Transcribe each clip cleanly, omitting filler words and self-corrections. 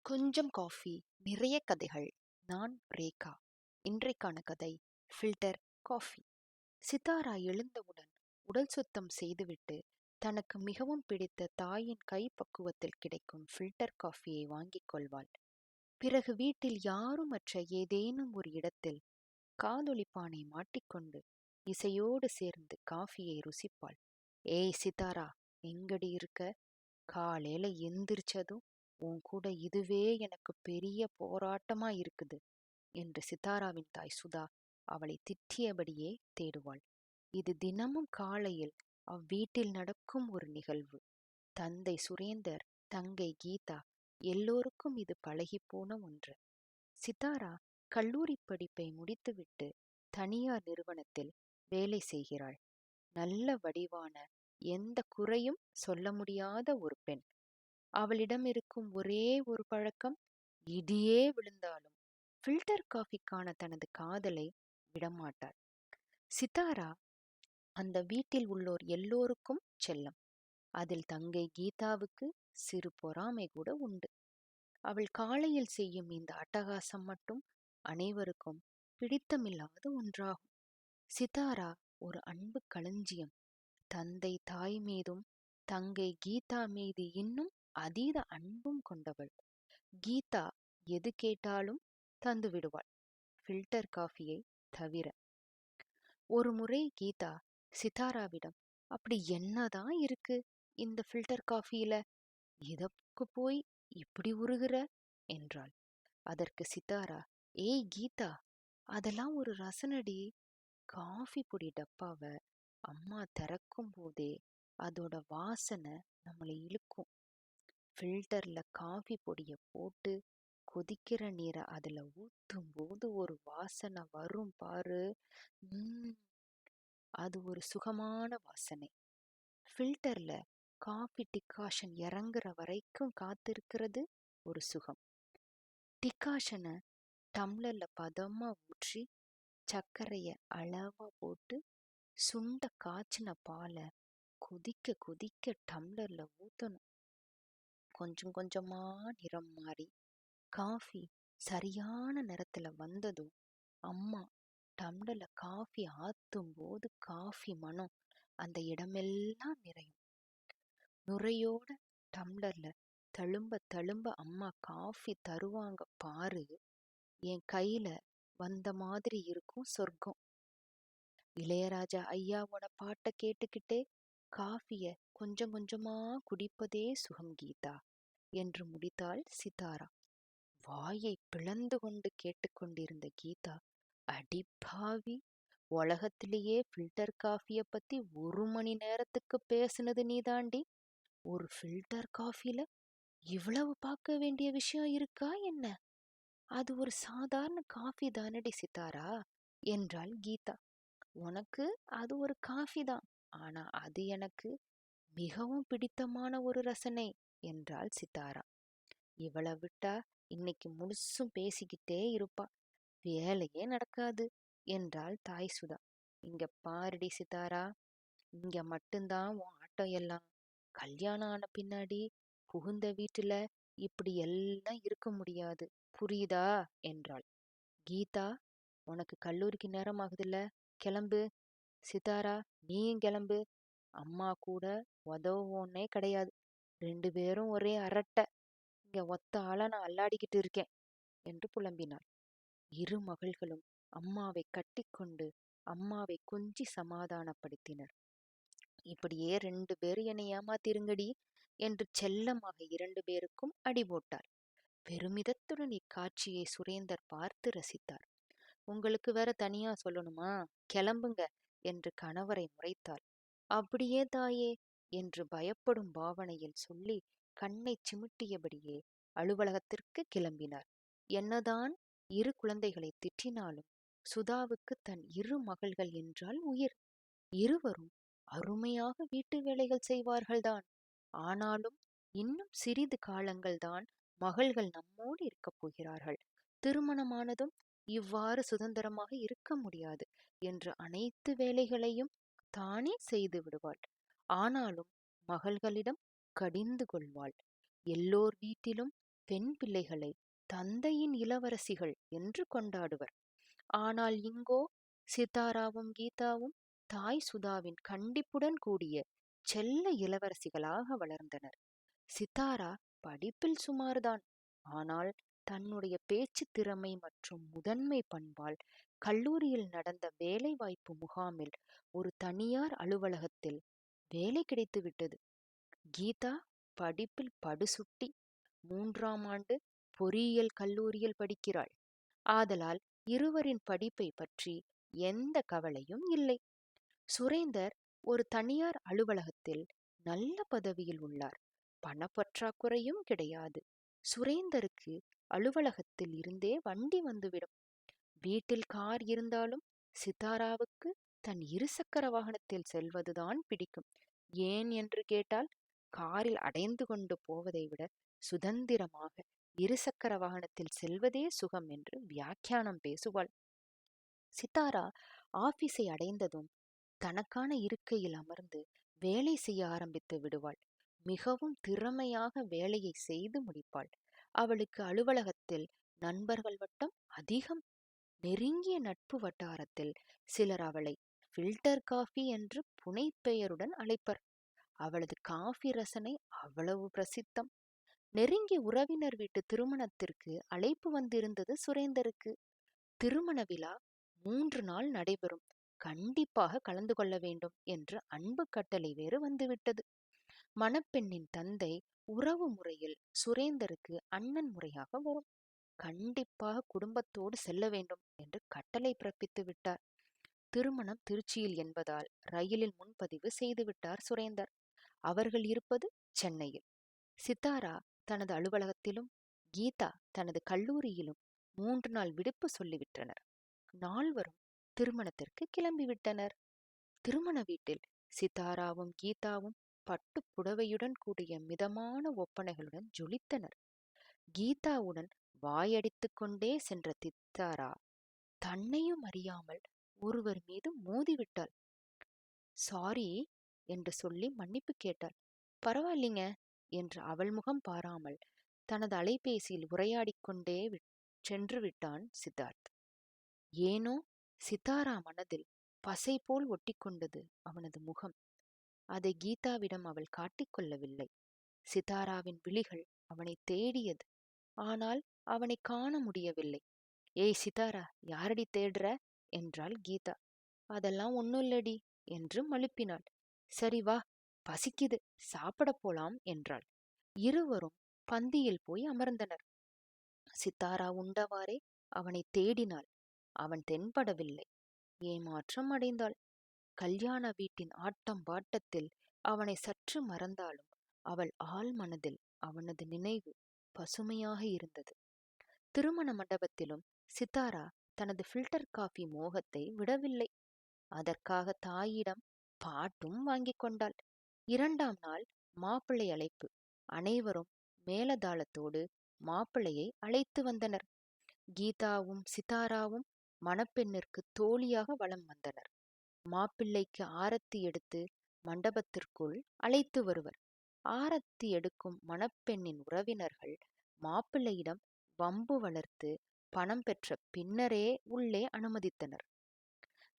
கொஞ்சம் காஃபி, நிறைய கதைகள். நான் ரேகா. இன்றைக்கான கதை ஃபில்டர் காஃபி. சித்தாரா எழுந்தவுடன் உடல் சுத்தம் செய்துவிட்டு தனக்கு மிகவும் பிடித்த தாயின் கைப்பக்குவத்தில் கிடைக்கும் ஃபில்டர் காஃபியை வாங்கிக் கொள்வாள். பிறகு வீட்டில் யாருமற்ற ஏதேனும் ஒரு இடத்தில் காதொலிப்பானை மாட்டிக்கொண்டு இசையோடு சேர்ந்து காஃபியை ருசிப்பாள். ஏய் சித்தாரா, எங்கடி இருக்க? காலையில எந்திரிச்சதும் உன் கூட இதுவே எனக்கு பெரிய போராட்டமா இருக்குது என்று சித்தாராவின் தாய் சுதா அவளை திட்டியபடியே தேடுவாள். இது தினமும் காலையில் அவ்வீட்டில் நடக்கும் ஒரு நிகழ்வு. தந்தை சுரேந்தர், தங்கை கீதா, எல்லோருக்கும் இது பழகிப்போன ஒன்று. சித்தாரா கல்லூரி படிப்பை முடித்துவிட்டு தனியார் நிறுவனத்தில் வேலை செய்கிறாள். நல்ல வடிவான, எந்த குறையும் சொல்ல முடியாத ஒரு பெண். அவளிடம் இருக்கும் ஒரே ஒரு பழக்கம், இடியே விழுந்தாலும் ஃபில்டர் காஃபிக்கான தனது காதலை விடமாட்டாள். சித்தாரா அந்த வீட்டில் உள்ளோர் எல்லோருக்கும் செல்லம். அதில் தங்கை கீதாவுக்கு சிறு பொறாமை கூட உண்டு. அவள் காலையில் செய்யும் இந்த அட்டகாசம் மட்டும் அனைவருக்கும் பிடித்தமில்லாத ஒன்றாகும். சித்தாரா ஒரு அன்பு களஞ்சியம். தந்தை தாய் மீதும் தங்கை கீதா மீது இன்னும் அதீத அன்பும் கொண்டவள். கீதா எது கேட்டாலும் தந்து விடுவாள், ஃபில்டர் காஃபியை தவிர. ஒரு முறை கீதா சித்தாராவிடம், அப்படி என்னதான் இருக்கு இந்த ஃபில்டர் காஃபியில? இதற்கு போய் இப்படி உருகுற என்றாள். அதற்கு சித்தாரா, ஏய் கீதா, அதெல்லாம் ஒரு ரசனடி. காஃபி பொடி டப்பாவ அம்மா திறக்கும் போதே அதோட வாசனை நம்மளை இழுக்கும். ஃபில்டர்ல காஃபி பொடிய போட்டு கொதிக்கிற நீரை அதுல ஊத்தும் போது ஒரு வாசனை வரும் பாரு. அது ஒரு சுகமான வாசனை. ஃபில்டர்ல காஃபி டிகாஷன் இறங்குற வரைக்கும் காத்திருக்கிறது ஒரு சுகம். டிகாஷனை டம்ளர்ல பதமா ஊற்றி சர்க்கரைய அளவா போட்டு சுண்ட காய்ச்சின பாலை கொதிக்க கொதிக்க டம்ளர்ல ஊத்தணும். கொஞ்சம் கொஞ்சமா நிறம் மாறி காஃபி சரியான நேரத்துல வந்ததும் அம்மா டம்ளர்ல காஃபி ஆத்தும் போது காஃபி மனம் அந்த இடமெல்லாம் நிறையும். நுரையோட டம்ளர்ல தழும்ப தழும்ப அம்மா காஃபி தருவாங்க பாரு. என் கையில வந்த மாதிரி இருக்கும் சொர்க்கம். இளையராஜா ஐயாவோட பாட்டை கேட்டுக்கிட்டே காஃபிய கொஞ்சம் கொஞ்சமா குடிப்பதே சுகம் கீதா என்று முடித்தாள் சித்தாரா. வாயை பிளந்து கொண்டு கேட்டுக்கொண்டிருந்த கீதா, அடிப்பாவி, உலகத்திலேயே ஃபில்டர் காஃபிய பத்தி 1 மணி நேரத்துக்கு பேசுனது நீதாண்டி. ஒரு ஃபில்டர் காஃபில இவ்வளவு பார்க்க வேண்டிய விஷயம் இருக்கா என்ன? அது ஒரு சாதாரண காஃபி தானடி சித்தாரா என்றாள் கீதா. உனக்கு அது ஒரு காஃபி தான், ஆனா அது எனக்கு மிகவும் பிடித்தமான ஒரு ரசனை என்றாள் சித்தாரா. இவளை விட்டா இன்னைக்கு முழுசும் பேசிக்கிட்டே இருப்பா, வேலையே நடக்காது என்றாள் தாய் சுதா. இங்க பாருடி சித்தாரா, இங்க மட்டும்தான் உன் ஆட்டம் எல்லாம். கல்யாணம் ஆன பின்னாடி புகுந்த வீட்டுல இப்படி எல்லாம் இருக்க முடியாது, புரியுதா என்றாள். கீதா, உனக்கு கல்லூரிக்கு நேரம் ஆகுதுல்ல, கிளம்பு. சித்தாரா, நீயும் கிளம்பு. அம்மா கூட உதவுவோன்னே கிடையாது. 2 பேரும் ஒரே அரட்டை. இங்க ஒத்த ஆளா நான் அல்லாடிக்கிட்டு இருக்கேன் என்று புலம்பினாள். இரு மகள்களும் அம்மாவை கட்டிக்கொண்டு அம்மாவை கொஞ்சி சமாதானப்படுத்தினர். இப்படியே 2 பேரும் என்னை ஏமாத்திருங்கடி என்று செல்லமாக 2 பேருக்கும் அடி போட்டாள். பெருமிதத்துடன் இக்காட்சியை சுரேந்தர் பார்த்து ரசித்தார். உங்களுக்கு வேற தனியா சொல்லணுமா? கிளம்புங்க என்று கணவரை முறைத்தாள். அப்படியே தாயே என்று பயப்படும் பாவனையில் சொல்லி கண்ணை சிமிட்டியபடியே அலுவலகத்திற்கு கிளம்பினார். என்னதான் 2 குழந்தைகளை திட்டினாலும் சுதாவுக்கு தன் 2 மகள்கள் என்றால் உயிர். இருவரும் அருமையாக வீட்டு வேலைகள் செய்வார்கள்தான். ஆனாலும் இன்னும் சிறிது காலங்கள்தான் மகள்கள் நம்மோடு இருக்கப் போகிறார்கள். திருமணமானதும் இவ்வாறு சுதந்திரமாக இருக்க முடியாது என்று அனைத்து வேலைகளையும் தானே செய்து விடுவாள். ஆனாலும் மகள்களிடம் கடிந்து கொள்வாள். எல்லோர் வீட்டிலும் பெண் பிள்ளைகளை தந்தையின் இளவரசிகள் என்று கொண்டாடுவர். ஆனால் இங்கோ சித்தாராவும் கீதாவும் தாய் சுதாவின் கண்டிப்புடன் கூடிய செல்ல இளவரசிகளாக வளர்ந்தனர். சித்தாரா படிப்பில் சுமார்தான். ஆனால் தன்னுடைய பேச்சு திறமை மற்றும் முதன்மை பண்பால் கல்லூரியில் நடந்த வேலைவாய்ப்பு முகாமில் ஒரு தனியார் அலுவலகத்தில் வேலை கிடைத்துவிட்டது. கீதா படிப்பில் படுசுட்டி. 3ஆம் ஆண்டு பொறியியல் கல்லூரியில் படிக்கிறாள். ஆதலால் இருவரின் படிப்பை பற்றி எந்த கவலையும் இல்லை. சுரேந்தர் ஒரு தனியார் அலுவலகத்தில் நல்ல பதவியில் உள்ளார். பணப்பற்றாக்குறையும் கிடையாது. சுரேந்தருக்கு அலுவலகத்தில் இருந்தே வண்டி வந்துவிடும். வீட்டில் கார் இருந்தாலும் சித்தாராவுக்கு தன் இருசக்கர வாகனத்தில் செல்வதுதான் பிடிக்கும். ஏன் என்று கேட்டால், காரில் அடைந்து கொண்டு போவதை விட சுதந்திரமாக இருசக்கர வாகனத்தில் செல்வதே சுகம் என்று வியாக்கியானம் பேசுவாள். சித்தாரா ஆபீஸை அடைந்ததும் தனக்கான இருக்கையில் அமர்ந்து வேலை செய்ய ஆரம்பித்து விடுவாள். மிகவும் திறமையாக வேலையை செய்து முடிப்பாள். அவளுக்கு அலுவலகத்தில் நண்பர்கள் வட்டம் அதிகம். நெருங்கிய நட்பு வட்டாரத்தில் சிலர் அவளை ஃபில்டர் காஃபி என்று புனைப்பெயருடன் அழைப்பர். அவளது காஃபி ரசனை அவ்வளவு பிரசித்தம். நெருங்கிய உறவினர் வீட்டு திருமணத்திற்கு அழைப்பு வந்திருந்தது சுரேந்தருக்கு. திருமண விழா 3 நாள் நடைபெறும். கண்டிப்பாக கலந்து கொள்ள வேண்டும் என்று அன்பு கட்டளை வேறு வந்துவிட்டது. மணப்பெண்ணின் தந்தை உறவு முறையில் சுரேந்தருக்கு அண்ணன் முறையாக வரும். கண்டிப்பாக குடும்பத்தோடு செல்ல வேண்டும் என்று கட்டளை பிறப்பித்து விட்டார். திருமணம் திருச்சியில் என்பதால் ரயிலில் முன்பதிவு செய்துவிட்டார் சுரேந்தர். அவர்கள் இருப்பது சென்னையில். சித்தாரா தனது அலுவலகத்திலும் கீதா தனது கல்லூரியிலும் 3 நாள் விடுப்பு சொல்லிவிட்டனர். நால்வரும் திருமணத்திற்கு கிளம்பிவிட்டனர். திருமண வீட்டில் சித்தாராவும் கீதாவும் பட்டு புடவையுடன் கூடிய மிதமான ஒப்பனைகளுடன் ஜொலித்தனர். கீதாவுடன் வாயடித்துக் கொண்டே சென்ற சித்தாரா தன்னையும் அறியாமல் ஒருவர் மீது மோதிவிட்டாள். சாரி என்று சொல்லி மன்னிப்பு கேட்டாள். பரவாயில்லைங்க என்று அவள் முகம் பாராமல் தனது அலைபேசியில் உரையாடிக் கொண்டே சென்று விட்டான் சித்தார்த். ஏனோ சித்தாரா மனதில் பசை போல் ஒட்டிக்கொண்டது அவனது முகம். அதை கீதாவிடம் அவள் காட்டிக்கொள்ளவில்லை. சித்தாராவின் விழிகள் அவனை தேடியது. ஆனால் அவனை காண முடியவில்லை. ஏய் சித்தாரா, யாரடி தேடுற என்றாள் கீதா. அதெல்லாம் ஒன்னும் இல்லடி என்று மழுப்பினாள். சரி வா, பசிக்குது, சாப்பிட போலாம் என்றாள். இருவரும் பந்தியில் போய் அமர்ந்தனர். சித்தாரா உண்டவாறே அவனை தேடினாள். அவன் தென்படவில்லை. ஏமாற்றம் அடைந்தாள். கல்யாண வீட்டின் ஆட்டம் பாட்டத்தில் அவனை சற்று மறந்தாலும் அவள் ஆழ் மனதில் அவனது நினைவு பசுமையாக இருந்தது. திருமண மண்டபத்திலும் சித்தாரா தனது ஃபில்டர் காஃபி மோகத்தை விடவில்லை. அதற்காக தாயிடம் பாட்டும் வாங்கிக் கொண்டாள். 2ஆம் நாள் மாப்பிள்ளை அழைப்பு. அனைவரும் மேலதாளத்தோடு மாப்பிள்ளையை அழைத்து வந்தனர். கீதாவும் சித்தாராவும் மணப்பெண்ணிற்கு தோழியாக வலம் வந்தனர். மாப்பிள்ளைக்கு ஆரத்தி எடுத்து மண்டபத்திற்குள் அழைத்து வருவர். ஆரத்தி எடுக்கும் மணப்பெண்ணின் உறவினர்கள் மாப்பிள்ளையிடம் வம்பு வளர்த்து பணம் பெற்ற பின்னரே உள்ளே அனுமதித்தனர்.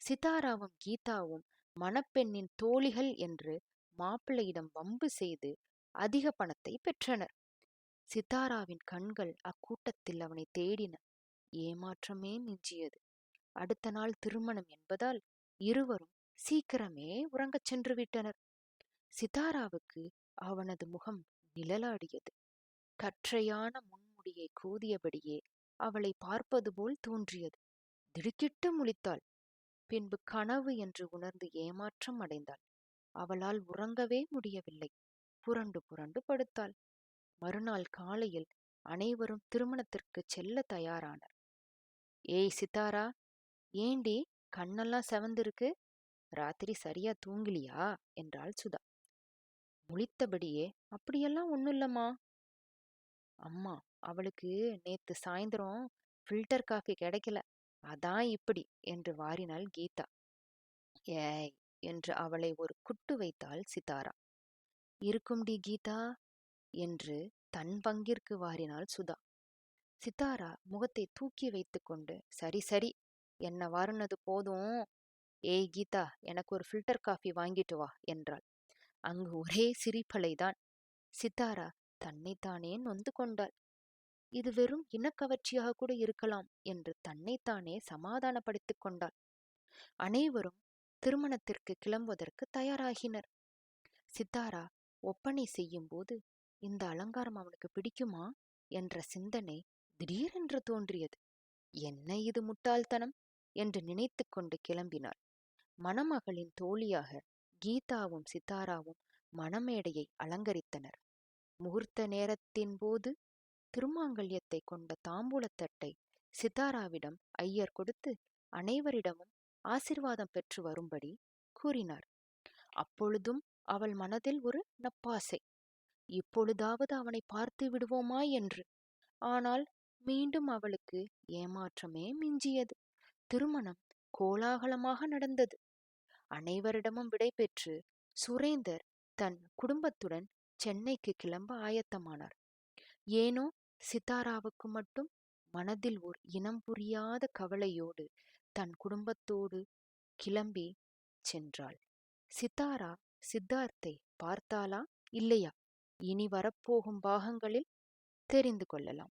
சித்தாராவும் கீதாவும் மணப்பெண்ணின் தோழிகள் என்று மாப்பிள்ளையிடம் வம்பு செய்து அதிக பணத்தை பெற்றனர். சித்தாராவின் கண்கள் அக்கூட்டத்தில் அவனை தேடின. ஏமாற்றமே மிஞ்சியது. அடுத்த நாள் திருமணம் என்பதால் இருவரும் சீக்கிரமே உறங்கச் சென்று விட்டனர். சித்தாராவுக்கு அவனது முகம் நிழலாடியது. கற்றையான முன்முடியை கூதியபடியே அவளை பார்ப்பது போல் தோன்றியது. திடுக்கிட்டு முழித்தாள். பின்பு கனவு என்று உணர்ந்து ஏமாற்றம் அடைந்தாள். அவளால் உறங்கவே முடியவில்லை. புரண்டு புரண்டு படுத்தாள். மறுநாள் காலையில் அனைவரும் திருமணத்திற்கு செல்ல தயாரானர். ஏய் சித்தாரா, ஏண்டி கண்ணெல்லாம் செவந்திருக்கு? ராத்திரி சரியா தூங்கலியா என்றாள் சுதா. முழித்தபடியே அப்படியெல்லாம் ஒன்னும் இல்லம்மா. அம்மா, அவளுக்கு நேத்து சாயந்தரம் ஃபில்டர் காஃபி கிடைக்கல, அதான் இப்படி என்று வாரினாள் கீதா. ஏய் என்று அவளை ஒரு குட்டு வைத்தாள் சித்தாரா. இருக்கும்டி கீதா என்று தன் பங்கிற்கு வாரினாள் சுதா. சித்தாரா முகத்தை தூக்கி வைத்துக்கொண்டு, சரி சரி, என்ன வாருனது போதும். ஏய் கீதா, எனக்கு ஒரு ஃபில்டர் காஃபி வாங்கிட்டு வா என்றாள். அங்கு ஒரே சிரிப்பலைதான். சித்தாரா தன்னைத்தானே நொந்து கொண்டாள். இது வெறும் இனக்கவர்ச்சியாக கூட இருக்கலாம் என்று தன்னைத்தானே சமாதானப்படுத்திக் கொண்டாள். அனைவரும் திருமணத்திற்கு கிளம்புவதற்கு தயாராகினர். சித்தாரா ஒப்பனை செய்யும் போது இந்த அலங்காரம் அவனுக்கு பிடிக்குமா என்ற சிந்தனை திடீரென்று தோன்றியது. என்ன இது முட்டாள்தனம் என்று நினைத்து கொண்டு கிளம்பினாள். மணமகளின் தோழியாக கீதாவும் சித்தாராவும் மணமேடையை அலங்கரித்தனர். முகூர்த்த நேரத்தின் போது திருமாங்கல்யத்தை கொண்ட தாம்பூலத்தட்டை சித்தாராவிடம் ஐயர் கொடுத்து அனைவரிடமும் ஆசிர்வாதம் பெற்று வரும்படி கூறினார். அப்பொழுதும் அவள் மனதில் ஒரு நப்பாசை, இப்பொழுதாவது அவனை பார்த்து விடுவோமா என்று. ஆனால் மீண்டும் அவளுக்கு ஏமாற்றமே மிஞ்சியது. திருமணம் கோலாகலமாக நடந்தது. அனைவரிடமும் விடை பெற்று சுரேந்தர் தன் குடும்பத்துடன் சென்னைக்கு கிளம்ப ஆயத்தமானார். ஏனோ சித்தாராவுக்கு மட்டும் மனதில் ஓர் இனம் புரியாத கவலையோடு தன் குடும்பத்தோடு கிளம்பி சென்றாள். சித்தாரா சித்தார்த்தை பார்த்தாளா இல்லையா? இனி வரப்போகும் பாகங்களில் தெரிந்து கொள்ளலாம்.